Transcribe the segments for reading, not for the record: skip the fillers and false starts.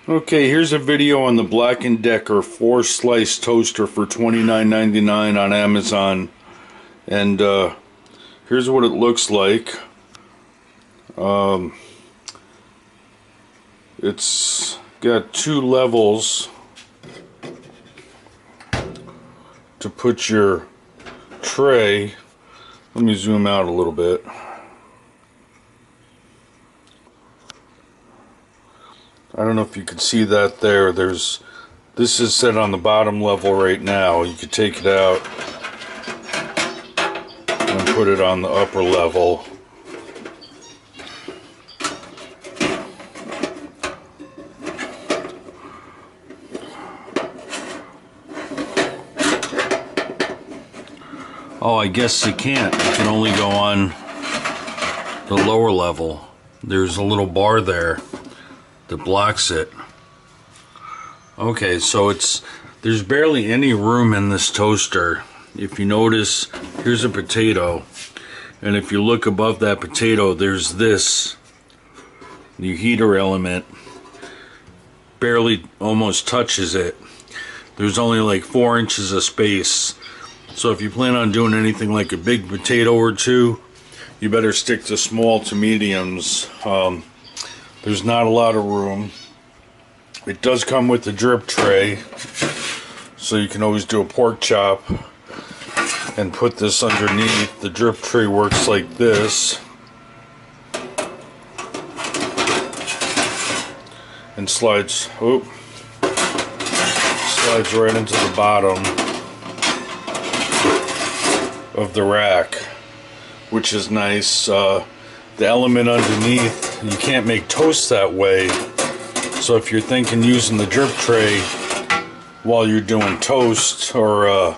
Okay, here's a video on the Black & Decker 4-slice toaster for $29.99 on Amazon. And here's what it looks like. It's got 2 levels to put your tray. Let me zoom out a little bit. I don't know if you can see that there. This is set on the bottom level right now. You could take it out and put it on the upper level. Oh, I guess you can't. You can only go on the lower level. There's a little bar there that blocks it. Okay, so there's barely any room in this toaster. If you notice, here's a potato, and if you look above that potato, there's the heater element. Barely almost touches it. There's only like 4 inches of space. So if you plan on doing anything like a big potato or two, you better stick to small to mediums. There's not a lot of room. It does come with the drip tray, so you can always do a pork chop and put this underneath. The drip tray works like this and slides right into the bottom of the rack, which is nice. The element underneath, you can't make toast that way, so if you're thinking using the drip tray while you're doing toast or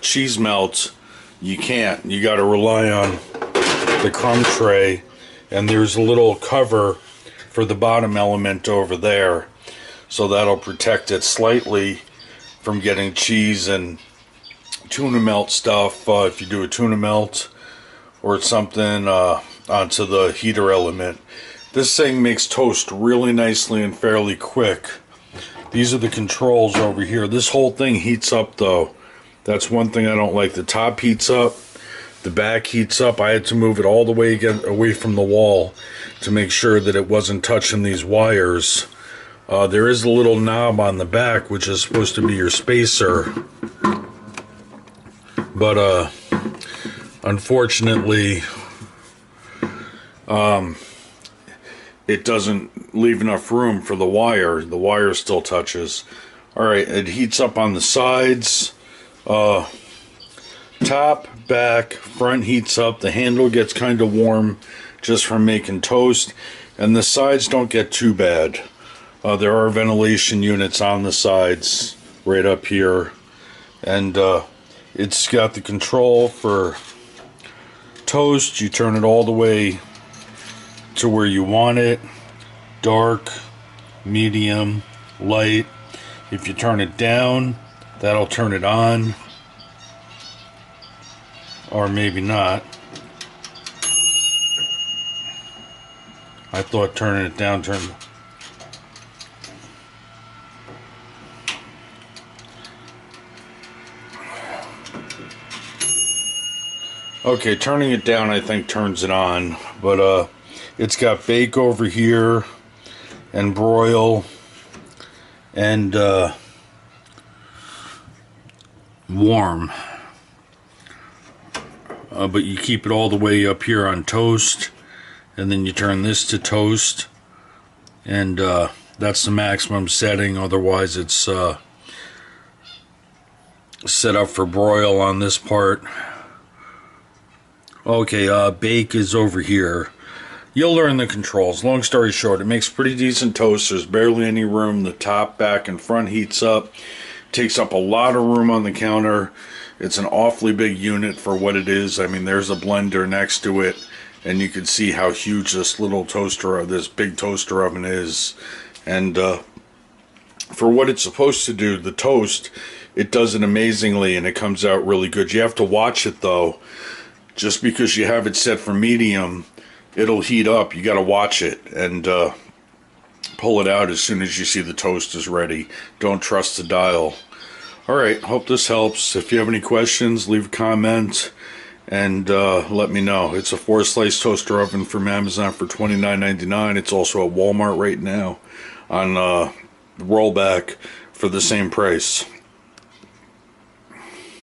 cheese melt, you can't. You got to rely on the crumb tray, and there's a little cover for the bottom element over there, so that'll protect it slightly from getting cheese and tuna melt stuff if you do a tuna melt or something onto the heater element. This thing makes toast really nicely and fairly quick. These are the controls over here. This whole thing heats up though. That's one thing I don't like. The top heats up, the back heats up. I had to move it all the way away from the wall to make sure that it wasn't touching these wires. There is a little knob on the back which is supposed to be your spacer, but unfortunately it doesn't leave enough room for the wire. The wire still touches. Alright, it heats up on the sides. Top, back, front heats up. The handle gets kind of warm just from making toast, and the sides don't get too bad. There are ventilation units on the sides right up here, and it's got the control for toast. You turn it all the way to where you want it. Dark, medium, light. If you turn it down, that'll turn it on. Or maybe not. I thought turning it down turned. Okay, turning it down I think turns it on, but it's got bake over here and broil and warm. But you keep it all the way up here on toast, and then you turn this to toast, and that's the maximum setting. Otherwise it's set up for broil on this part. Okay, bake is over here. You'll learn the controls. Long story short, it makes pretty decent toast. There's barely any room. The top, back, and front heats up. Takes up a lot of room on the counter. It's an awfully big unit for what it is. I mean, there's a blender next to it, and you can see how huge this little toaster, this big toaster oven is. And for what it's supposed to do, the toast, it does it amazingly, and it comes out really good. You have to watch it though. Just because you have it set for medium, it'll heat up. You got to watch it, and pull it out as soon as you see the toast is ready. Don't trust the dial. Alright, hope this helps. If you have any questions, leave a comment and let me know. It's a 4-slice toaster oven from Amazon for $29.99. It's also at Walmart right now on rollback for the same price.